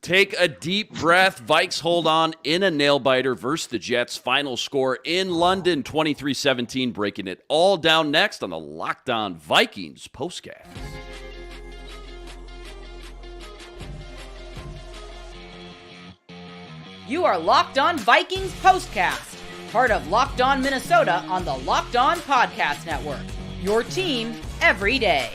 Take a deep breath. Vikes hold on in a nail-biter versus the Jets. Final score in London, 23-17. Breaking it all down next on the Locked On Vikings postcast. You are Locked On Vikings postcast, part of Locked On Minnesota on the Locked On Podcast Network. Your team every day.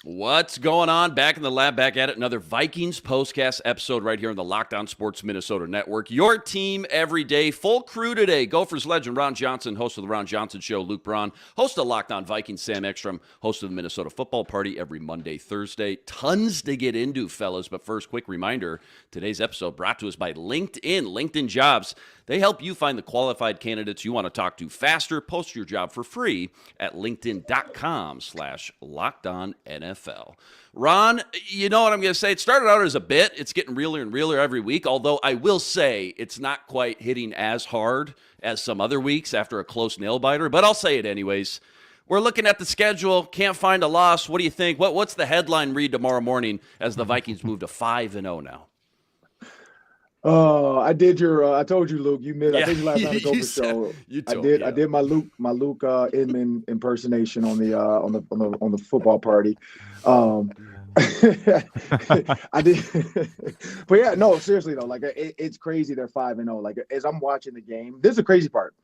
What's going on? Back in the lab, back at it. Another Vikings postcast episode right here on the Locked On Sports Minnesota Network. Your team every day. Full crew today. Gophers legend Ron Johnson, host of the Ron Johnson Show. Luke Braun, host of Locked On Vikings. Sam Ekstrom, host of the Minnesota Football Party every Monday, Thursday. Tons to get into, fellas. But first, quick reminder, today's episode brought to us by LinkedIn. LinkedIn Jobs. They help you find the qualified candidates you want to talk to faster. Post your job for free at linkedin.com/LockedOnNFL. Ron, you know what I'm going to say? It started out as a bit. It's getting realer and realer every week, although I will say it's not quite hitting as hard as some other weeks after a close nail-biter, but I'll say it anyways. We're looking at the schedule. Can't find a loss. What do you think? What's the headline read tomorrow morning as the Vikings move to 5-0 now? I told you, Luke, you missed. I think last night the show. I did my Luke Inman impersonation on the football party. I did, but yeah, no, seriously though, like it's crazy. They're 5-0. Like as I'm watching the game, this is the crazy part.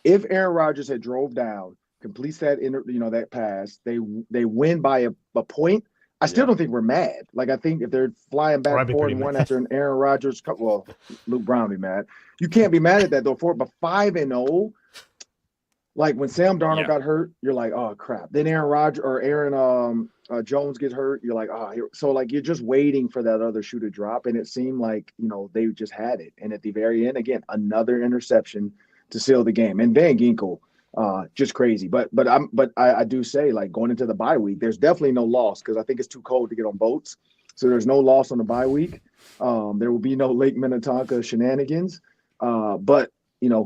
If Aaron Rodgers had drove down, completes that that pass, they win by a point. I still don't think we're mad. Like, I think if they're flying back 4-1 after an Aaron Rodgers, well, Luke Braun be mad. You can't be mad at that, though. But 5-0, like, when Sam Darnold got hurt, you're like, oh, crap. Then Aaron Jones gets hurt, you're like, oh. So, like, you're just waiting for that other shoe to drop, and it seemed like, they just had it. And at the very end, again, another interception to seal the game. And Van Ginkel, just crazy. But I do say, like, going into the bye week, there's definitely no loss because I think it's too cold to get on boats. So there's no loss on the bye week. There will be no Lake Minnetonka shenanigans. But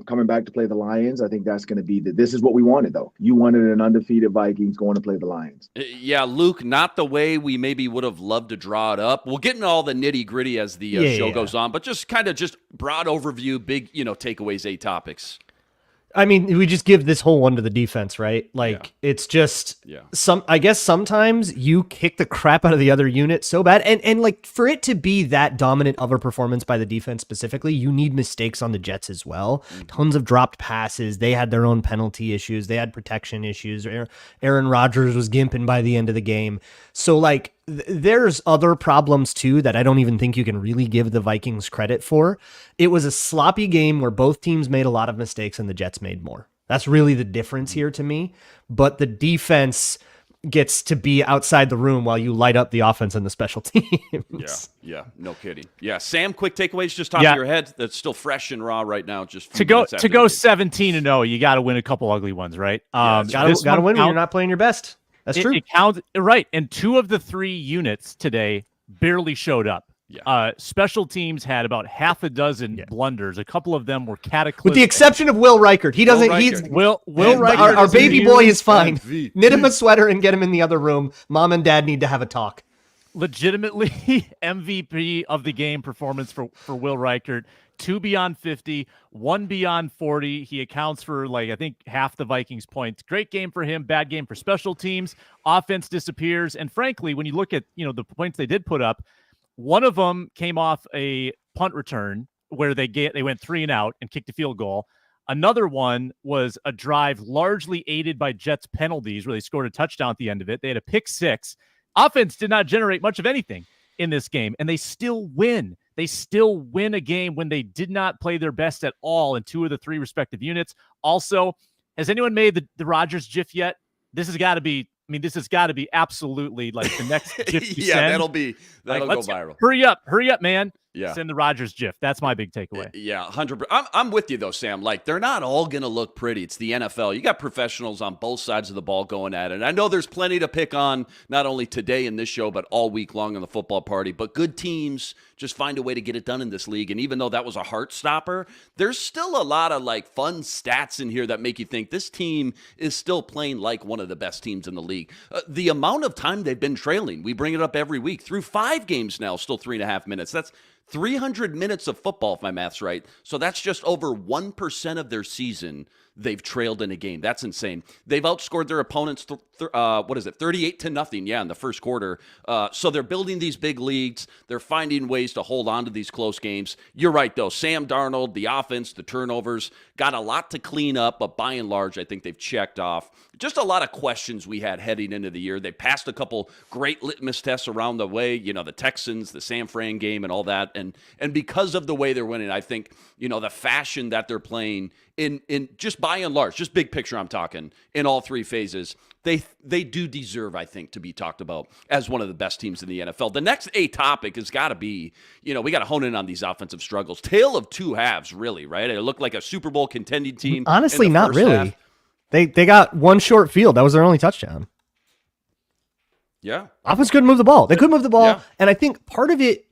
coming back to play the Lions, I think that's going to be this is what we wanted, though. You wanted an undefeated Vikings going to play the Lions. Yeah, Luke, not the way we maybe would have loved to draw it up. We'll get into all the nitty gritty as the show goes on, but just kind of broad overview, big, takeaways, 8 topics. I mean, we just give this whole one to the defense, right? Like, it's just I guess sometimes you kick the crap out of the other unit so bad. And like, for it to be that dominant of a performance by the defense specifically, you need mistakes on the Jets as well. Tons of dropped passes. They had their own penalty issues. They had protection issues. Aaron Rodgers was gimping by the end of the game. So, like, there's other problems too that I don't even think you can really give the Vikings credit for. It was a sloppy game where both teams made a lot of mistakes and the Jets made more. That's really the difference here to me. But the defense gets to be outside the room while you light up the offense and the special teams. Yeah, no kidding. Yeah, Sam, quick takeaways just top of your head that's still fresh and raw right now. Just to go 17-0, you got to win a couple ugly ones, right? Got to win when you're not playing your best. That's true. It counts, right. And 2 of the 3 units today barely showed up. Yeah. Special teams had about half a dozen blunders. A couple of them were cataclysmic. With the exception of Will Reichert. He doesn't. Will Reichert. Our baby boy is fine. Knit him a sweater and get him in the other room. Mom and Dad need to have a talk. Legitimately MVP of the game performance for Will Reichert. 2 beyond 50, 1 beyond 40. He accounts for, like, I think half the Vikings points. Great game for him, bad game for special teams. Offense disappears. And frankly, when you look at, the points they did put up, one of them came off a punt return where they went 3 and out and kicked a field goal. Another one was a drive largely aided by Jets penalties where they scored a touchdown at the end of it. They had a pick 6. Offense did not generate much of anything in this game, and they still win. They still win a game when they did not play their best at all in 2 of the 3 respective units. Also, has anyone made the Rodgers GIF yet? This has got to be absolutely like the next GIF. That'll go viral. Hurry up, man. Send the Rodgers GIF. That's my big takeaway. Yeah, 100%. I'm with you, though, Sam. Like, they're not all going to look pretty. It's the NFL. You got professionals on both sides of the ball going at it. And I know there's plenty to pick on, not only today in this show, but all week long on the football party. But good teams just find a way to get it done in this league. And even though that was a heart stopper, there's still a lot of, like, fun stats in here that make you think this team is still playing like one of the best teams in the league. The amount of time they've been trailing, we bring it up every week, through 5 games now, still 3.5 minutes. That's 300 minutes of football, if my math's right. So that's just over 1% of their season they've trailed in a game. That's insane. They've outscored their opponents, 38-0, in the first quarter. So they're building these big leads. They're finding ways to hold on to these close games. You're right, though. Sam Darnold, the offense, the turnovers, got a lot to clean up, but by and large, I think they've checked off. Just a lot of questions we had heading into the year. They passed a couple great litmus tests around the way, the Texans, the San Fran game, and all that. And because of the way they're winning, I think, the fashion that they're playing in just by and large, just big picture I'm talking, in all 3 phases, they do deserve, I think, to be talked about as one of the best teams in the NFL. The next topic has got to be, we got to hone in on these offensive struggles. Tale of 2 halves, really, right? It looked like a Super Bowl contending team. Honestly, not really. Half. They got one short field. That was their only touchdown. Yeah. Offense couldn't move the ball. They couldn't move the ball. Yeah. And I think part of it...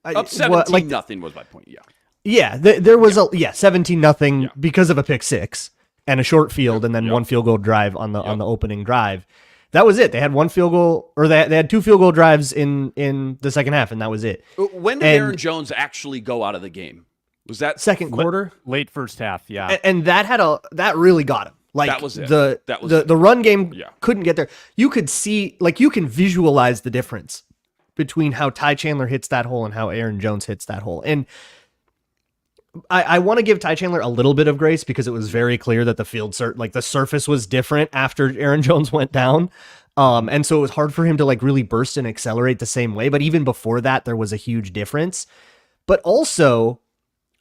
Up 17-0 was my point, yeah. Yeah, there was 17-0 because of a pick 6 and a short field, and then one field goal drive on the opening drive. That was it. They had one field goal, or they had 2 field goal drives in the second half, and that was it. When did Aaron Jones actually go out of the game? Was that second quarter? Late first half, yeah. And that really got him. Like, that was it. The run game couldn't get there. You could see, like, you can visualize the difference between how Ty Chandler hits that hole and how Aaron Jones hits that hole. And I want to give Ty Chandler a little bit of grace because it was very clear that the surface was different after Aaron Jones went down. And so it was hard for him to like really burst and accelerate the same way. But even before that, there was a huge difference. But also,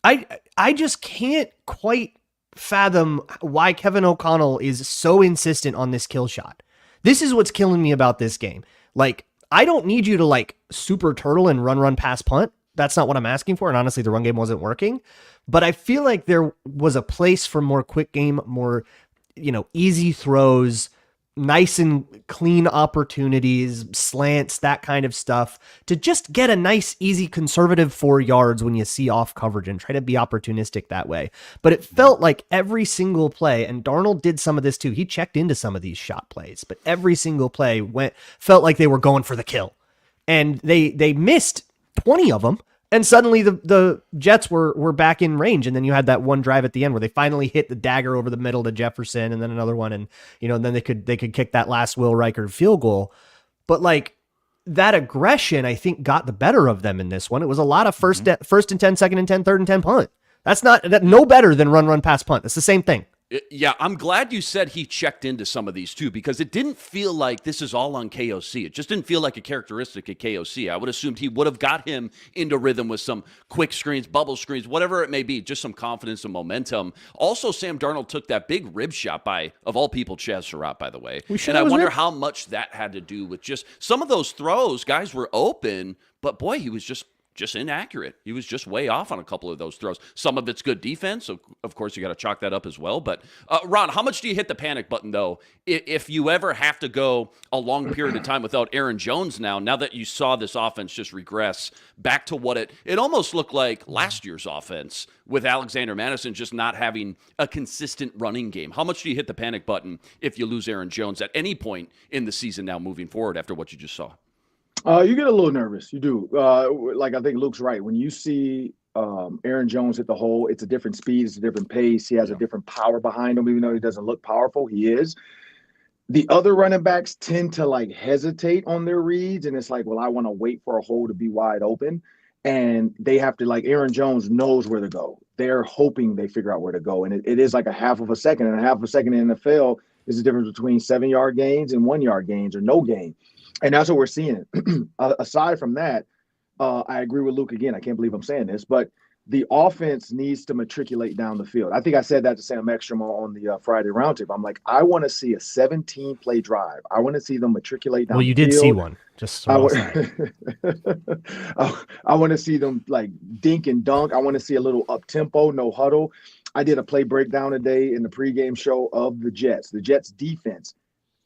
I just can't quite fathom why Kevin O'Connell is so insistent on this kill shot. This is what's killing me about this game. Like, I don't need you to like super turtle and run pass punt. That's not what I'm asking for. And honestly, the run game wasn't working. But I feel like there was a place for more quick game, more, easy throws, nice and clean opportunities, slants, that kind of stuff, to just get a nice, easy, conservative 4 yards when you see off coverage and try to be opportunistic that way. But it felt like every single play, and Darnold did some of this too. He checked into some of these shot plays, but every single play felt like they were going for the kill. And they missed 20 of them, and suddenly the Jets were back in range, and then you had that one drive at the end where they finally hit the dagger over the middle to Jefferson, and then another one, and then they could kick that last Will Reichard field goal. But like, that aggression, I think, got the better of them in this one. It was a lot of first and 10, second and 10, third and 10 punt. That's no better than run pass punt. It's the same thing. Yeah, I'm glad you said he checked into some of these too, because it didn't feel like this is all on KOC. It just didn't feel like a characteristic of KOC. I would assumed he would have got him into rhythm with some quick screens, bubble screens, whatever it may be, just some confidence and momentum. Also, Sam Darnold took that big rib shot by, of all people, Chaz Surratt, by the way. And I wonder how much that had to do with just some of those throws. Guys were open, but boy, he was just inaccurate. He was just way off on a couple of those throws. Some of it's good defense, so of course you got to chalk that up as well. But Ron, how much do you hit the panic button though if you ever have to go a long period of time without Aaron Jones now that you saw this offense just regress back to what it almost looked like last year's offense with Alexander Madison just not having a consistent running game? How much do you hit the panic button if you lose Aaron Jones at any point in the season now moving forward after what you just saw? You get a little nervous. You do. Like, I think Luke's right. When you see Aaron Jones hit the hole, it's a different speed, it's a different pace. He has a different power behind him, even though he doesn't look powerful. He is. The other running backs tend to like hesitate on their reads, and it's like, well, I want to wait for a hole to be wide open, and they have to, like, Aaron Jones knows where to go. They're hoping they figure out where to go, and it is like a half of a second, and a half of a second in the NFL is the difference between 7-yard gains and 1-yard gains or no gain. And that's what we're seeing. Aside from that, I agree with Luke again. I can't believe I'm saying this, but the offense needs to matriculate down the field. I think I said that to Sam Ekstrom on the Friday roundtable. I'm like, I want to see a 17-play drive. I want to see them matriculate down the field. Well, you did see one. Just so I want to see them like dink and dunk. I want to see a little up-tempo, no huddle. I did a play breakdown today in the pregame show of the Jets. The Jets defense,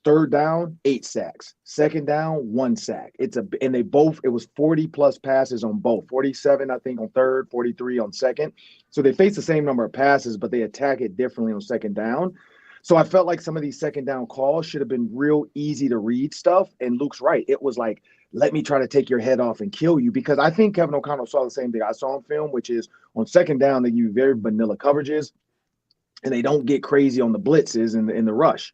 3rd down, 8 sacks. 2nd down, 1 sack. It was 40+ passes on both. 47, I think, on 3rd, 43 on 2nd. So they face the same number of passes, but they attack it differently on 2nd down. So I felt like some of these 2nd down calls should have been real easy to read stuff. And Luke's right. It was like, let me try to take your head off and kill you, because I think Kevin O'Connell saw the same thing I saw on film, which is on 2nd down, they use very vanilla coverages and they don't get crazy on the blitzes in the rush.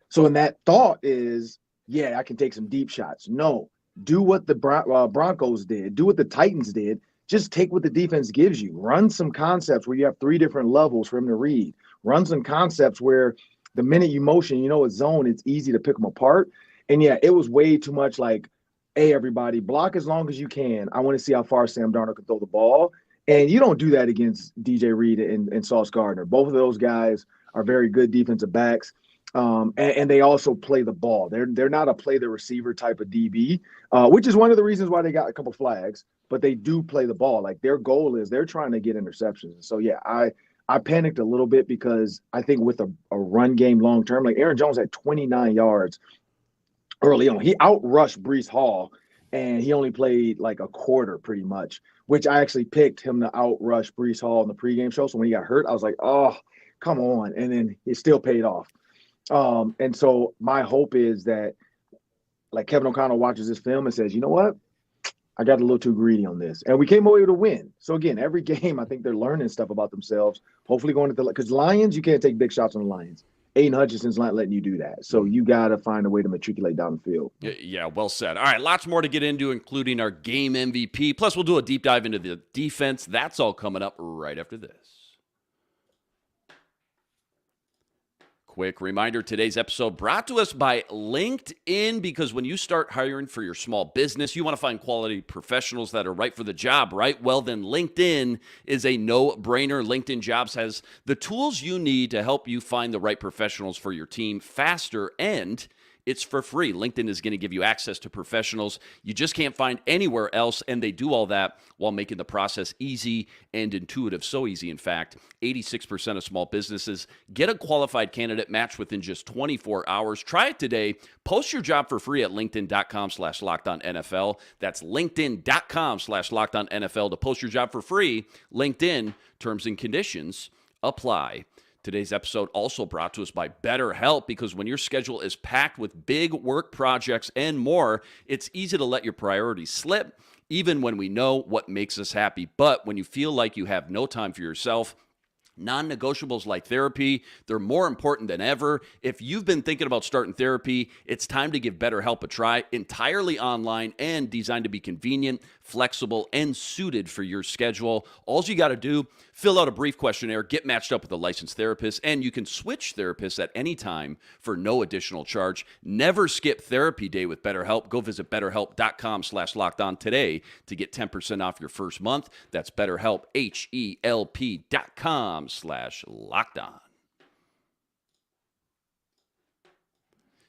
So in that thought is, yeah, I can take some deep shots. No, do what the Broncos did. Do what the Titans did. Just take what the defense gives you. Run some concepts where you have 3 different levels for him to read. Run some concepts where the minute you motion, it's zone, it's easy to pick them apart. And yeah, it was way too much like, hey, everybody, block as long as you can. I want to see how far Sam Darnold can throw the ball. And you don't do that against DJ Reed and Sauce Gardner. Both of those guys are very good defensive backs. And they also play the ball. They're not a play the receiver type of DB, which is one of the reasons why they got a couple flags, but they do play the ball. Like their goal is they're trying to get interceptions. So yeah, I panicked a little bit because I think with a run game long-term, like Aaron Jones had 29 yards early on. He outrushed Breece Hall and he only played like a quarter pretty much, which I actually picked him to outrush Breece Hall in the pregame show. So when he got hurt, I was like, oh, come on. And then it still paid off. And so my hope is that like Kevin O'Connell watches this film and says, you know what? I got a little too greedy on this. And we came away with a win. So again, every game, I think they're learning stuff about themselves. Hopefully going to because Lions, you can't take big shots on the Lions. Aiden Hutchinson's not letting you do that. So you got to find a way to matriculate down the field. Yeah, well said. All right, lots more to get into, including our game MVP. Plus, we'll do a deep dive into the defense. That's all coming up right after this. Quick reminder, today's episode brought to us by LinkedIn, because when you start hiring for your small business, you want to find quality professionals that are right for the job, right? Well, then LinkedIn is a no-brainer. LinkedIn Jobs has the tools you need to help you find the right professionals for your team faster, and it's for free. LinkedIn is going to give you access to professionals you just can't find anywhere else, and they do all that while making the process easy and intuitive. So easy, in fact, 86% of small businesses get a qualified candidate matched within just 24 hours. Try it today. Post your job for free at linkedin.com/LockedOnNFL. That's linkedin.com/LockedOnNFL to post your job for free. LinkedIn, terms and conditions apply. Today's episode also brought to us by BetterHelp, because when your schedule is packed with big work projects and more, it's easy to let your priorities slip, even when we know what makes us happy. But when you feel like you have no time for yourself, non-negotiables like therapy, they're more important than ever. If you've been thinking about starting therapy, it's time to give BetterHelp a try. Entirely online and designed to be convenient, flexible, and suited for your schedule. All you got to do, fill out a brief questionnaire, get matched up with a licensed therapist, and you can switch therapists at any time for no additional charge. Never skip therapy day with BetterHelp. Go visit BetterHelp.com/LockedOn today to get 10% off your first month. That's BetterHelp, HELP.com/LockedOn.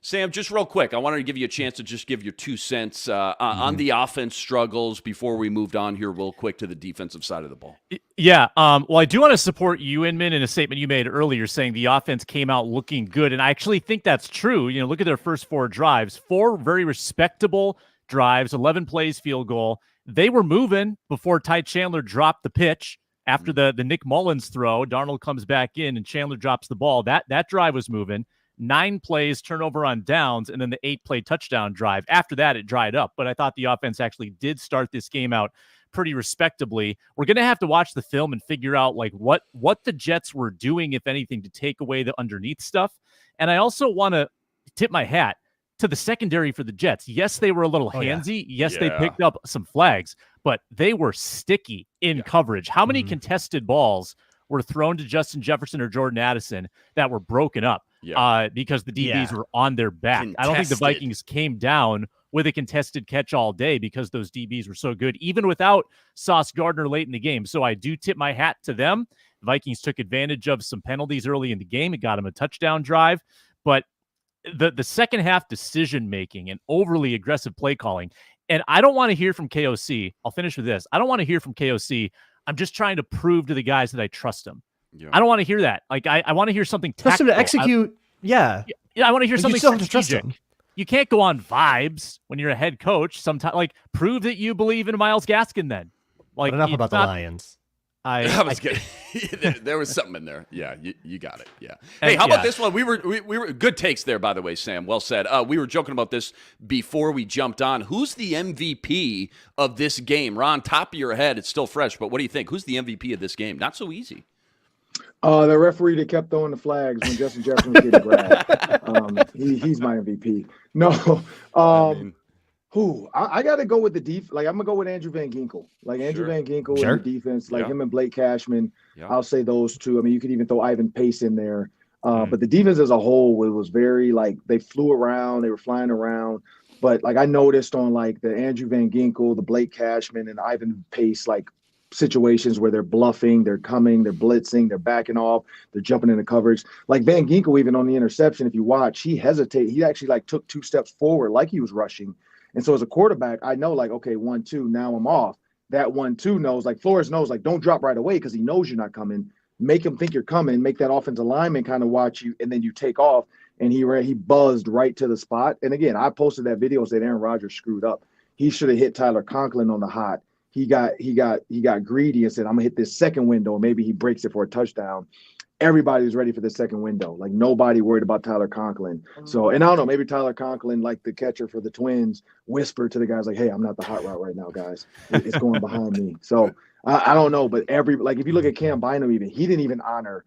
Sam, just real quick, I wanted to give you a chance to just give your 2 cents on the offense struggles before we moved on here real quick to the defensive side of the ball. Yeah, well, I do want to support you, Inman, in a statement you made earlier saying the offense came out looking good, and I actually think that's true. You know, look at their first 4 drives, 4 very respectable drives, 11 plays, field goal. They were moving before Ty Chandler dropped the pitch. After the Nick Mullins throw, Darnold comes back in and Chandler drops the ball. That drive was moving. 9 plays, turnover on downs, and then the 8-play touchdown drive. After that, it dried up. But I thought the offense actually did start this game out pretty respectably. We're going to have to watch the film and figure out like what the Jets were doing, if anything, to take away the underneath stuff. And I also want to tip my hat to the secondary for the Jets. Yes, they were a little handsy. Yeah. Yes, they picked up some flags, but they were sticky in coverage. How many contested balls were thrown to Justin Jefferson or Jordan Addison that were broken up because the DBs were on their back? Contested. I don't think the Vikings came down with a contested catch all day because those DBs were so good, even without Sauce Gardner late in the game. So I do tip my hat to them. The Vikings took advantage of some penalties early in the game. It got them a touchdown drive. But the second half decision-making and overly aggressive play calling, and I don't want to hear from KOC. I'll finish with this. I don't want to hear from KOC. I'm just trying to prove to the guys that I trust them. Yeah. I don't want to hear that. Like, I want to hear something tactical. Trust him to execute. Yeah, I want to hear something strategic. You can't go on vibes when you're a head coach. Sometimes, like, prove that you believe in Myles Gaskin. Then, like, enough about the Lions. I was kidding. there was something in there. Yeah, you got it. Yeah. Hey, how about this one? We were good takes there, by the way, Sam. Well said. We were joking about this before we jumped on. Who's the MVP of this game? Ron, top of your head, it's still fresh, but what do you think? Who's the MVP of this game? Not so easy. The referee that kept throwing the flags when Justin Jefferson was getting grabbed. He's my MVP. No. I got to go with the defense. Like, I'm going to go with Andrew Van Ginkel. Like, Andrew Van Ginkel in the defense, like him and Blake Cashman. I'll say those two. I mean, you could even throw Ivan Pace in there. But the defense as a whole, it was very, like, they flew around. They were flying around. But, like, I noticed on, like, the Andrew Van Ginkel, the Blake Cashman, and Ivan Pace, like, situations where they're bluffing, they're coming, they're blitzing, they're backing off, they're jumping into coverage. Like Van Ginkel, even on the interception, if you watch, he hesitated. He actually, like, took 2 steps forward like he was rushing. And so as a quarterback, I know, like, okay, 1-2, now I'm off. That 1-2 knows, like, Flores knows, like, don't drop right away because he knows you're not coming. Make him think you're coming. Make that offensive lineman kind of watch you, and then you take off. And he buzzed right to the spot. And again, I posted that video and said Aaron Rodgers screwed up. He should have hit Tyler Conklin on the hot. He got greedy and said, I'm gonna hit this second window, and maybe he breaks it for a touchdown. Everybody was ready for the second window. Like, nobody worried about Tyler Conklin. So, and I don't know, maybe Tyler Conklin, like the catcher for the Twins, whispered to the guys, like, hey, I'm not the hot route right now, guys. It's going behind me. So I don't know, but if you look at Cam Bynum, even he didn't even honor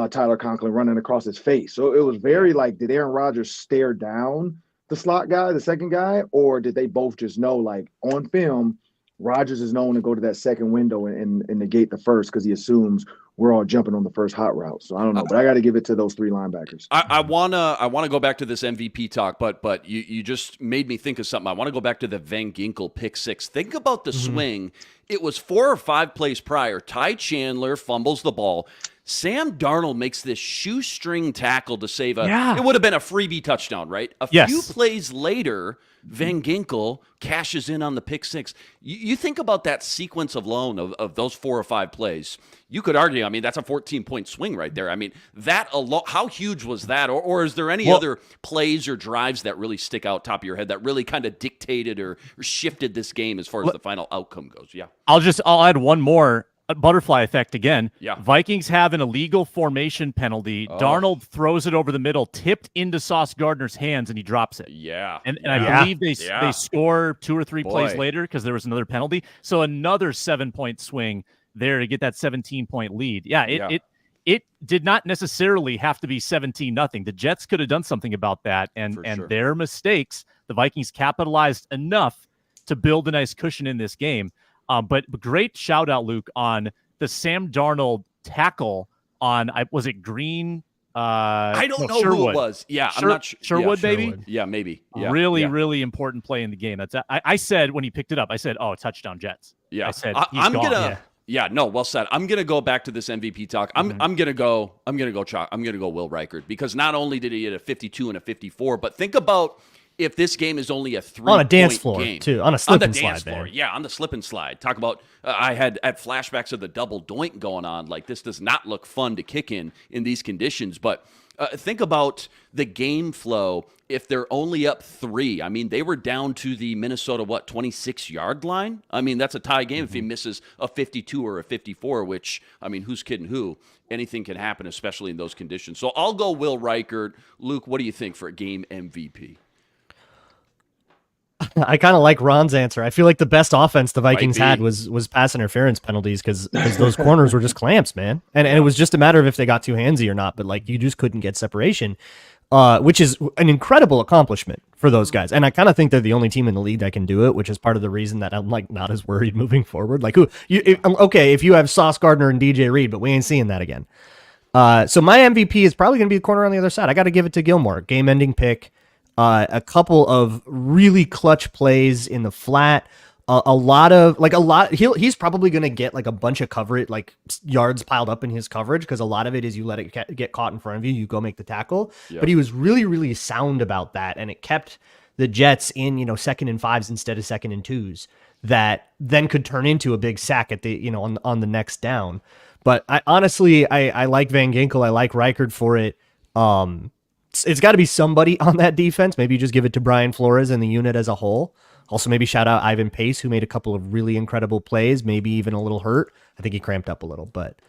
Tyler Conklin running across his face. So it was very like, did Aaron Rodgers stare down the slot guy, the second guy, or did they both just know, like, on film, Rodgers is known to go to that second window and negate the first because he assumes we're all jumping on the first hot route. So I don't know, but I got to give it to those 3 linebackers. I wanna go back to this MVP talk, but you just made me think of something. I want to go back to the Van Ginkel pick 6. Think about the swing. It was 4 or 5 plays prior. Ty Chandler fumbles the ball. Sam Darnold makes this shoestring tackle to save it would have been a freebie touchdown, right? A few plays later, Van Ginkel cashes in on the pick 6. You think about that sequence of those 4 or 5 plays. You could argue, I mean, that's a 14-point swing right there. I mean, that alone, how huge was that? Or is there any other plays or drives that really stick out top of your head that really kind of dictated or shifted this game as far as the final outcome goes? Yeah. I'll add one more. Butterfly effect again. Yeah. Vikings have an illegal formation penalty. Darnold throws it over the middle, tipped into Sauce Gardner's hands, and he drops it. Yeah. And I believe they score 2 or 3 plays later because there was another penalty. So another 7-point swing there to get that 17-point lead. Yeah, it did not necessarily have to be 17-0. The Jets could have done something about that, and their mistakes, the Vikings capitalized enough to build a nice cushion in this game. But great shout out, Luke, on the Sam Darnold tackle on, was it Green? I don't know Sherwood. who it was. Yeah, I'm not sure. Sherwood, maybe? Yeah, maybe. Yeah, really important play in the game. I said when he picked it up, I said, touchdown Jets. Yeah. I said, I'm gonna. Yeah, no, well said. I'm gonna go back to this MVP talk. I'm gonna go Will Reichert, because not only did he hit a 52 and a 54, but think about if this game is only a 3-point on a dance floor game. too, on a slip and slide floor. Yeah, on the slip and slide. Talk about I had flashbacks of the double doink going on. Like, this does not look fun to kick in these conditions. But think about the game flow if they're only up 3. I mean, they were down to the Minnesota 26-yard line. I mean, that's a tie game if he misses a 52 or a 54. Which, I mean, who's kidding who? Anything can happen, especially in those conditions. So I'll go Will Reichert. Luke, what do you think for a game MVP? I kind of like Ron's answer. I feel like the best offense the Vikings had was pass interference penalties because those corners were just clamps, man. And it was just a matter of if they got too handsy or not, but like you just couldn't get separation, which is an incredible accomplishment for those guys. And I kind of think they're the only team in the league that can do it, which is part of the reason that I'm like not as worried moving forward. Like, if you have Sauce Gardner and DJ Reed, but we ain't seeing that again. So my MVP is probably going to be the corner on the other side. I got to give it to Gilmore. Game-ending pick. A couple of really clutch plays in the flat. He's probably going to get like a bunch of coverage, like yards piled up in his coverage, because a lot of it is you let it get caught in front of you, you go make the tackle. Yep. But he was really, really sound about that, and it kept the Jets in, 2nd and 5s instead of 2nd and 2s that then could turn into a big sack at the, on the next down. But I honestly like Van Ginkel. I like Reichard for it. It's got to be somebody on that defense. Maybe you just give it to Brian Flores and the unit as a whole. Also, maybe shout out Ivan Pace, who made a couple of really incredible plays, maybe even a little hurt. I think he cramped up a little, but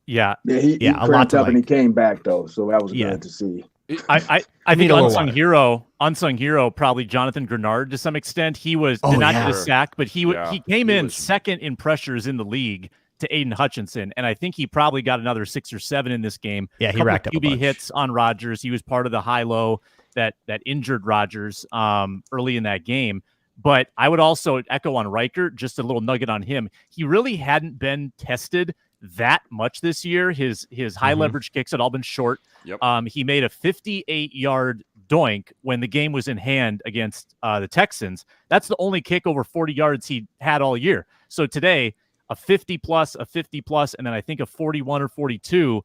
he cramped up and he came back though, so that was good to see. I think unsung hero, probably Jonathan Grenard to some extent. He did not get a sack, but he came in second in pressures in the league to Aiden Hutchinson, and I think he probably got another 6 or 7 in this game. Yeah, he racked up a bunch. hits on Rodgers. He was part of the high-low that injured Rodgers early in that game. But I would also echo on Reichert, just a little nugget on him. He really hadn't been tested that much this year. His high leverage kicks had all been short. Yep. He made a 58-yard doink when the game was in hand against the Texans. That's the only kick over 40 yards he had all year. So today, a 50 plus, a 50 plus, and then I think a 41 or 42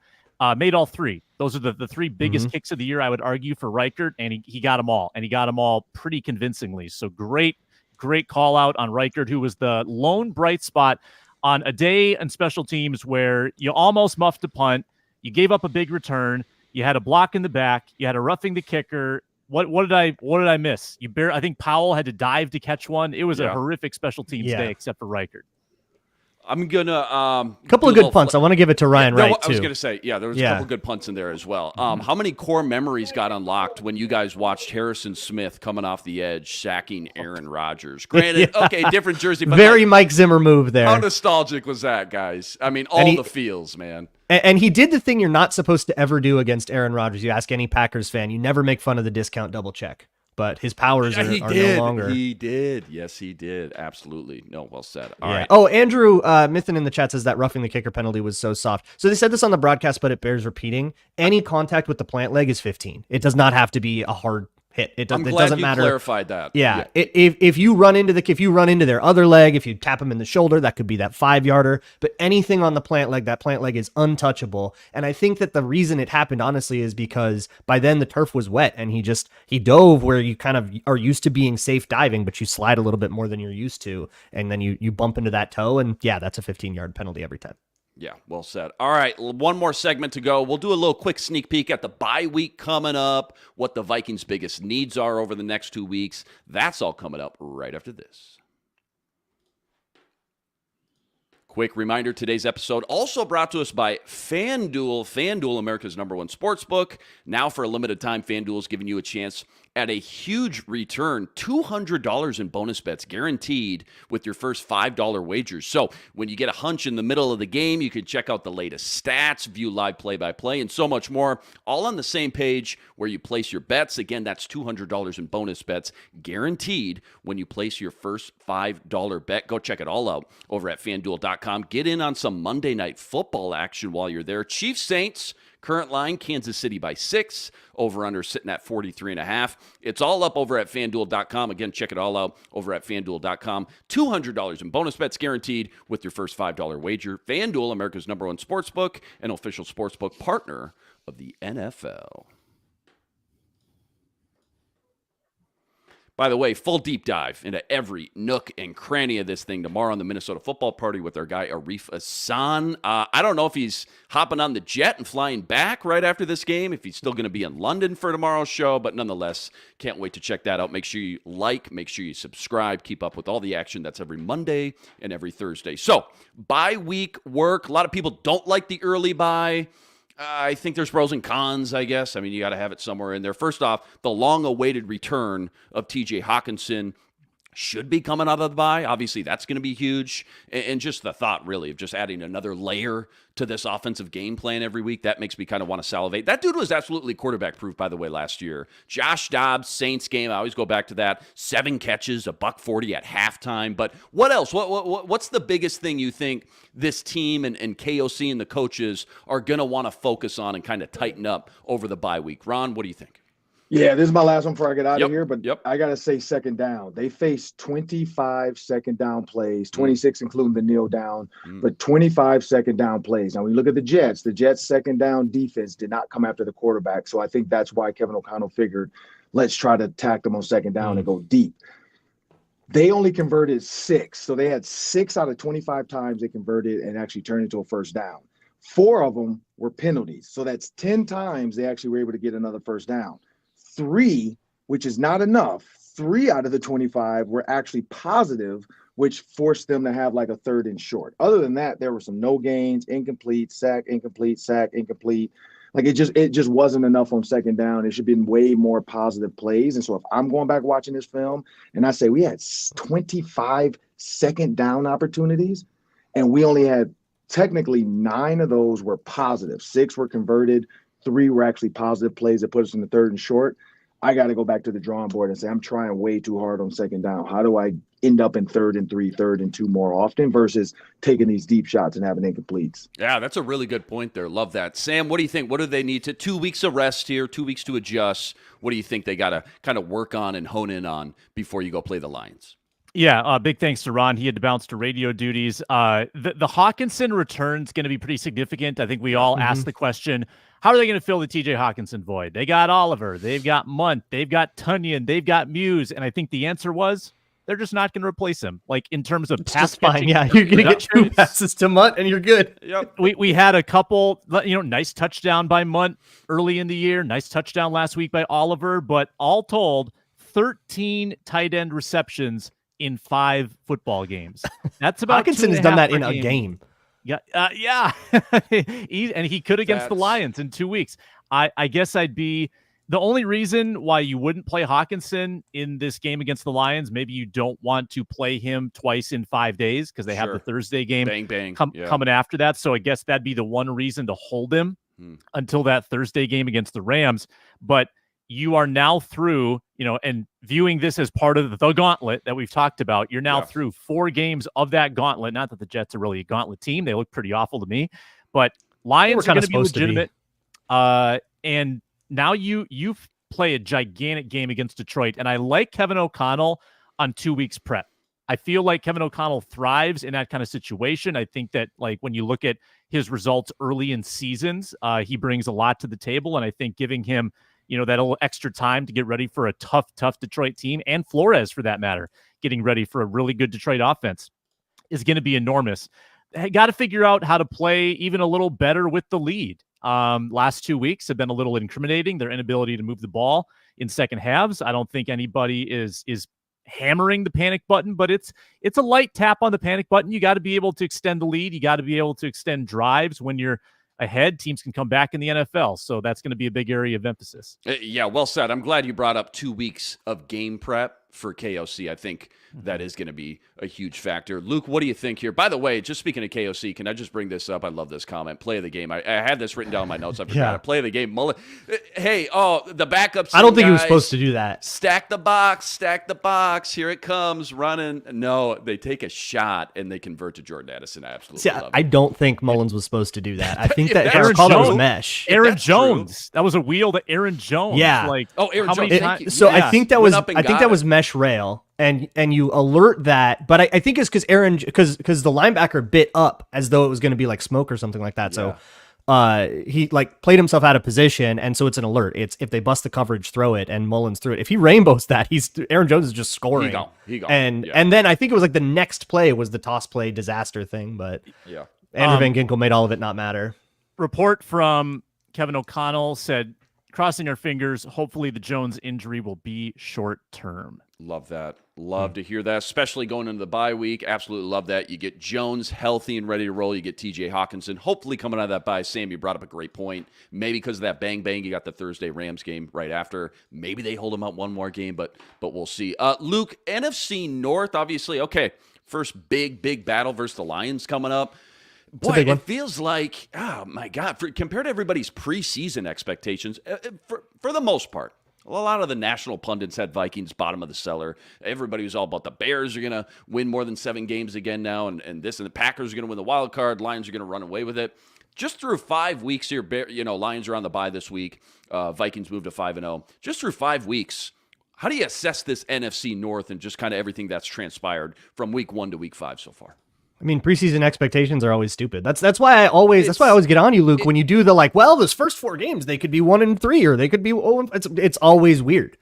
made all three. Those are the three biggest kicks of the year, I would argue, for Reichert, and he got them all, and he got them all pretty convincingly. So great call out on Reichert, who was the lone bright spot on a day in special teams where you almost muffed a punt, you gave up a big return, you had a block in the back, you had a roughing the kicker. What did I miss? I think Powell had to dive to catch one. It was a horrific special teams day, except for Reichert. I'm gonna a couple of good punts. I want to give it to Ryan Wright too. I was gonna say, there was a couple good punts in there as well. How many core memories got unlocked when you guys watched Harrison Smith coming off the edge sacking Aaron Rodgers? Granted, different jersey, but very Mike Zimmer move there. How nostalgic was that, guys? I mean, the feels, man. And he did the thing you're not supposed to ever do against Aaron Rodgers. You ask any Packers fan, you never make fun of the discount double check. But his powers are no longer. He did. Yes, he did. Absolutely. No, well said. All right. Oh, Andrew Mithen in the chat says that roughing the kicker penalty was so soft. So they said this on the broadcast, but it bears repeating. Any contact with the plant leg is 15. It does not have to be a hard hit. It doesn't matter. Clarified that. Yeah. If you run into their other leg, if you tap them in the shoulder, that could be that 5-yarder. But anything on the plant leg, that plant leg is untouchable. And I think that the reason it happened, honestly, is because by then the turf was wet and he dove where you kind of are used to being safe diving, but you slide a little bit more than you're used to, and then you bump into that toe, and that's a 15-yard penalty every time. Yeah, well said. All right, one more segment to go. We'll do a little quick sneak peek at the bye week coming up, what the Vikings' biggest needs are over the next 2 weeks. That's all coming up right after this. Quick reminder, today's episode also brought to us by FanDuel. FanDuel, America's #1 sportsbook. Now for a limited time, FanDuel is giving you a chance at a huge return, $200 in bonus bets guaranteed with your first $5 wagers. So when you get a hunch in the middle of the game, you can check out the latest stats, view live play-by-play, and so much more, all on the same page where you place your bets. Again, that's $200 in bonus bets guaranteed when you place your first $5 bet. Go check it all out over at FanDuel.com. Get in on some Monday Night Football action while you're there. Chiefs Saints. Current line, Kansas City by 6. Over-under sitting at 43.5. It's all up over at FanDuel.com. Again, check it all out over at FanDuel.com. $200 in bonus bets guaranteed with your first $5 wager. FanDuel, America's #1 sportsbook, and official sportsbook partner of the NFL. By the way, full deep dive into every nook and cranny of this thing tomorrow on the Minnesota Football Party with our guy Arif Hassan. I don't know if he's hopping on the jet and flying back right after this game, if he's still going to be in London for tomorrow's show, but nonetheless, can't wait to check that out. Make sure you make sure you subscribe, keep up with all the action. That's every Monday and every Thursday. So, bye week work. A lot of people don't like the early bye. I think there's pros and cons, I guess. I mean, you got to have it somewhere in there. First off, the long-awaited return of T.J. Hockenson should be coming out of the bye. Obviously, that's going to be huge. And just the thought, really, of just adding another layer to this offensive game plan every week, that makes me kind of want to salivate. That dude was absolutely quarterback-proof, by the way, last year. Josh Dobbs, Saints game, I always go back to that. 7 catches, $140 at halftime. But what else? What's the biggest thing you think this team and KOC and the coaches are going to want to focus on and kind of tighten up over the bye week? Ron, what do you think? Yeah, this is my last one before I get out of Yep, here, but yep. I got to say second down. They faced 25 second down plays, 26 including the kneel down, but 25 second down plays. Now, when you look at the Jets second down defense did not come after the quarterback. So I think that's why Kevin O'Connell figured, let's try to attack them on second down and go deep. They only converted 6. So they had 6 out of 25 times they converted and actually turned into a first down. 4 of them were penalties. So that's 10 times they actually were able to get another first down. 3, which is not enough, 3 out of the 25 were actually positive, which forced them to have like a 3rd and short. Other than that, there were some no gains, incomplete, sack, incomplete, sack, incomplete. Like it just wasn't enough on second down. It should have been way more positive plays. And so if I'm going back watching this film and I say we had 25 second down opportunities and we only had technically 9 of those were positive, 6 were converted, 3 were actually positive plays that put us in the 3rd and short. I got to go back to the drawing board and say, I'm trying way too hard on second down. How do I end up in 3rd and 3, 3rd and 2 more often versus taking these deep shots and having incompletes? Yeah, that's a really good point there. Love that. Sam, what do you think? What do they need to 2 weeks of rest here, 2 weeks to adjust? What do you think they got to kind of work on and hone in on before you go play the Lions? Yeah, big thanks to Ron. He had to bounce to radio duties. The Hawkinson return's going to be pretty significant. I think we all asked the question, how are they going to fill the TJ Hawkinson void? They got Oliver, they've got Munt, they've got Tunyon, they've got Muse, and I think the answer was they're just not going to replace him. Like in terms of pass catching, yeah, you're going to get 2 passes to Munt and you're good. Yep. We had a couple, nice touchdown by Munt early in the year, nice touchdown last week by Oliver, but all told, 13 tight end receptions in 5 football games. That's about Hawkinson has done that in a game. Yeah. And he could against the Lions in 2 weeks. I guess I'd be the only reason why you wouldn't play Hawkinson in this game against the Lions. Maybe you don't want to play him twice in 5 days because they have the Thursday game coming after that. So I guess that'd be the one reason to hold him until that Thursday game against the Rams. But you are now through, and viewing this as part of the gauntlet that we've talked about, you're now through 4 games of that gauntlet. Not that the Jets are really a gauntlet team. They look pretty awful to me, but Lions are going to be legitimate. And now you play a gigantic game against Detroit. And I like Kevin O'Connell on 2 weeks prep. I feel like Kevin O'Connell thrives in that kind of situation. I think that like when you look at his results early in seasons, he brings a lot to the table. And I think giving him that little extra time to get ready for a tough Detroit team, and Flores, for that matter, getting ready for a really good Detroit offense is going to be enormous. Got to figure out how to play even a little better with the lead. Last 2 weeks have been a little incriminating, their inability to move the ball in second halves. I don't think anybody is hammering the panic button, but it's a light tap on the panic button. You got to be able to extend the lead. You got to be able to extend drives when you're ahead. Teams can come back in the NFL, so that's going to be a big area of emphasis. Yeah, well said. I'm glad you brought up 2 weeks of game prep for KOC. I think that is going to be a huge factor. Luke, what do you think here? By the way, just speaking of KOC, can I just bring this up? I love this comment. Play of the game. I had this written down in my notes. I forgot it. Play of the game. Hey, the backups. I don't think he was supposed to do that. Stack the box. Here it comes, running. No, they take a shot and they convert to Jordan Addison. I absolutely love it. I don't think Mullins was supposed to do that. I think that Aaron called Jones was mesh. Aaron Jones. That was a wheel to Aaron Jones. Yeah. Aaron Jones. So I think that was mesh rail. And you alert that, but I think it's because because the linebacker bit up as though it was going to be like smoke or something like that. Yeah. So he played himself out of position, and so it's an alert. It's if they bust the coverage, throw it, and Mullins threw it. If he rainbows that, Aaron Jones is just scoring. He gone. And then I think it was like the next play was the toss play disaster thing, but Andrew Van Ginkel made all of it not matter. Report from Kevin O'Connell said, crossing our fingers, hopefully the Jones injury will be short term. Love that. Love to hear that, especially going into the bye week. Absolutely love that. You get Jones healthy and ready to roll. You get TJ Hawkinson hopefully coming out of that bye. Sam, you brought up a great point. Maybe because of that bang, you got the Thursday Rams game right after. Maybe they hold him out one more game, but we'll see. Luke, NFC North, obviously, okay, first big battle versus the Lions coming up. Boy, it feels like, oh my God, compared to everybody's preseason expectations, for the most part, Well, a lot of the national pundits had Vikings bottom of the cellar. Everybody was all about the Bears are going to win more than 7 games again now, and the Packers are going to win the wild card. Lions are going to run away with it. Just through 5 weeks here, Lions are on the bye this week. Vikings moved to 5-0. Just through 5 weeks, how do you assess this NFC North and just kind of everything that's transpired from week 1 to week 5 so far? I mean, preseason expectations are always stupid. That's why I always get on you, Luke, when you do the those first 4 games they could be 1-3 or they could be 0. It's always weird.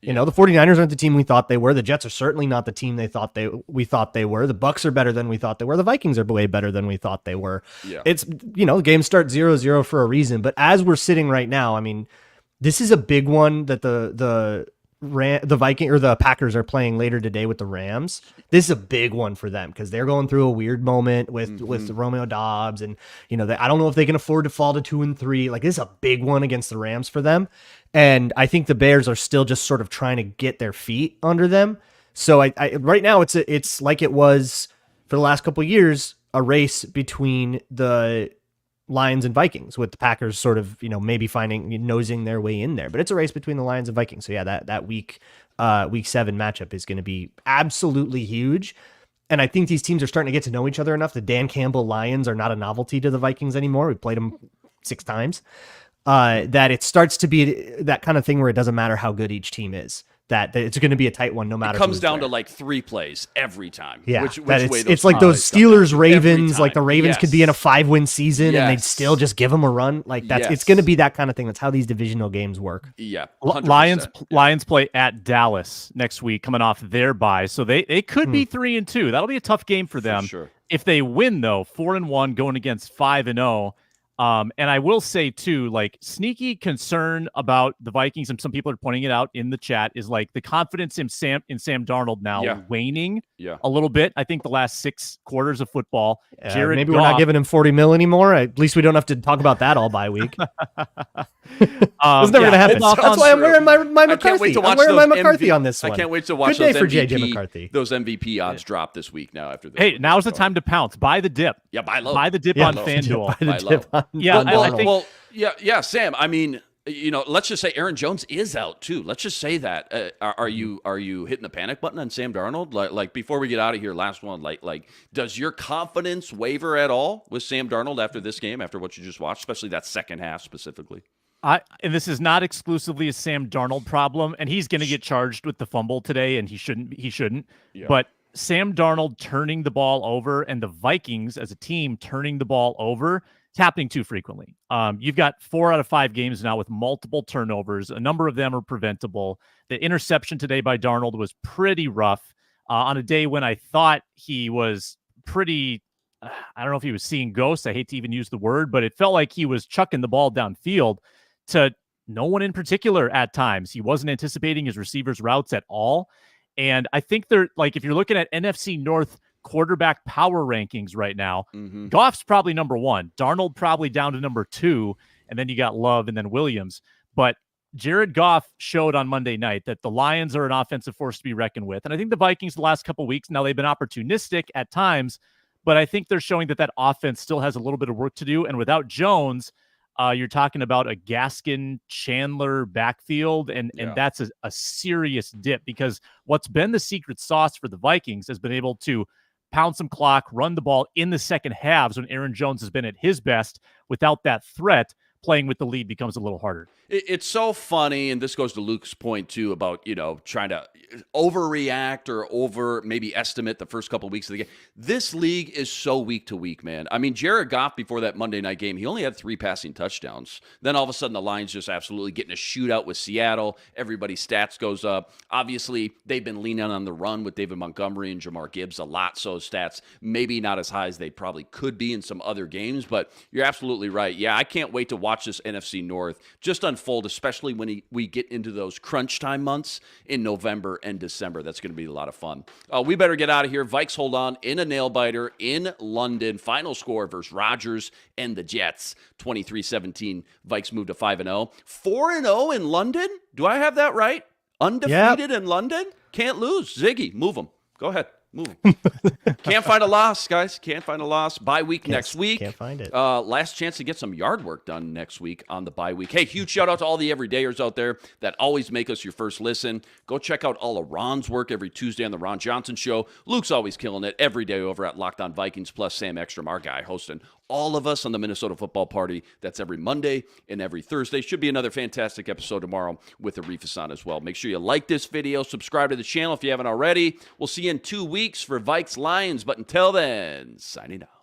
You know, the 49ers aren't the team we thought they were. The Jets are certainly not the team we thought they were. The Bucks are better than we thought they were. The Vikings are way better than we thought they were. Yeah. It's, games start 0-0 for a reason. But as we're sitting right now, I mean, this is a big one that the Viking or the Packers are playing later today with the Rams. This is a big one for them because they're going through a weird moment with Romeo Dobbs, and I don't know if they can afford to fall to 2-3. Like, this is a big one against the Rams for them, and I think the Bears are still just sort of trying to get their feet under them. So I right now it's like it was for the last couple of years, a race between the Lions and Vikings, with the Packers sort of, maybe nosing their way in there, but it's a race between the Lions and Vikings. So yeah, that week 7 matchup is going to be absolutely huge. And I think these teams are starting to get to know each other enough. The Dan Campbell Lions are not a novelty to the Vikings anymore. We played them 6 times. That it starts to be that kind of thing where it doesn't matter how good each team is. That it's going to be a tight one no matter. It comes down to 3 plays every time. Yeah, which way it's like those Steelers Ravens. Like the Ravens could be in a 5-win season and they'd still just give them a run. Like that's it's going to be that kind of thing. That's how these divisional games work. Yeah, 100%. Lions play at Dallas next week, coming off their bye, so they could be 3-2. That'll be a tough game for them. For sure. If they win though, 4-1 going against 5-0. And I will say too, sneaky concern about the Vikings, and some people are pointing it out in the chat, is the confidence in Sam Darnold now waning a little bit. I think the last 6 quarters of football, maybe we're not giving him $40 million anymore. At least we don't have to talk about that all bye week. It's never gonna happen. That's why I'm wearing my McCarthy. I'm wearing my McCarthy on this one. I can't wait to watch Good day for JJ McCarthy. Those MVP odds drop this week now after this. Hey, now's the time to pounce. Buy the dip. Yeah, buy low. Buy the dip on FanDuel. Buy the dip on Yeah, Sam. I mean, let's just say Aaron Jones is out too. Let's just say that. Are you hitting the panic button on Sam Darnold? Like before we get out of here, last one. Like, does your confidence waver at all with Sam Darnold after this game, after what you just watched, especially that second half specifically? And this is not exclusively a Sam Darnold problem, and he's going to get charged with the fumble today, and he shouldn't. Yeah. But Sam Darnold turning the ball over and the Vikings as a team turning the ball over, it's happening too frequently. You've got 4 out of 5 games now with multiple turnovers. A number of them are preventable. The interception today by Darnold was pretty rough on a day when I thought he was pretty, I don't know if he was seeing ghosts. I hate to even use the word, but it felt like he was chucking the ball downfield to no one in particular at times. He wasn't anticipating his receivers' routes at all. And I think they're if you're looking at NFC North quarterback power rankings right now, Goff's probably number 1, Darnold probably down to number 2, and then you got Love and then Williams. But Jared Goff showed on Monday night that the Lions are an offensive force to be reckoned with. And I think the Vikings the last couple of weeks, now they've been opportunistic at times, but I think they're showing that offense still has a little bit of work to do. And without Jones, you're talking about a Gaskin-Chandler backfield, and that's a serious dip, because what's been the secret sauce for the Vikings has been able to pound some clock, run the ball in the second halves when Aaron Jones has been at his best. Without that threat, playing with the lead becomes a little harder. It's so funny, and this goes to Luke's point too about trying to overreact or over maybe estimate the first couple of weeks of the game. This league is so week to week, man. I mean, Jared Goff before that Monday night game, he only had 3 passing touchdowns. Then all of a sudden the Lions just absolutely getting a shootout with Seattle. Everybody's stats goes up. Obviously, they've been leaning on the run with David Montgomery and Jamar Gibbs a lot, so stats maybe not as high as they probably could be in some other games, but you're absolutely right. Yeah, I can't wait to watch this NFC North just unfold, especially when we get into those crunch time months in November and December. That's going to be a lot of fun. We better get out of here. Vikes hold on in a nail-biter in London. Final score versus Rodgers and the Jets, 23-17. Vikes move to 5-0. 4-0 in London? Do I have that right? Undefeated in London? Can't lose. Ziggy, move them. Go ahead. Move 'em. Can't find a loss, guys. Can't find a loss. Bye week next week. Can't find it. Last chance to get some yard work done next week on the bye week. Hey, huge shout out to all the everydayers out there that always make us your first listen. Go check out all of Ron's work every Tuesday on the Ron Johnson Show. Luke's always killing it every day over at Locked On Vikings, plus Sam Ekstrom, our guy, hosting all of us on the Minnesota Football Party. That's every Monday and every Thursday. Should be another fantastic episode tomorrow with Arifas on as well. Make sure you like this video, subscribe to the channel if you haven't already. We'll see you in 2 weeks for Vikes Lions, but until then, signing out.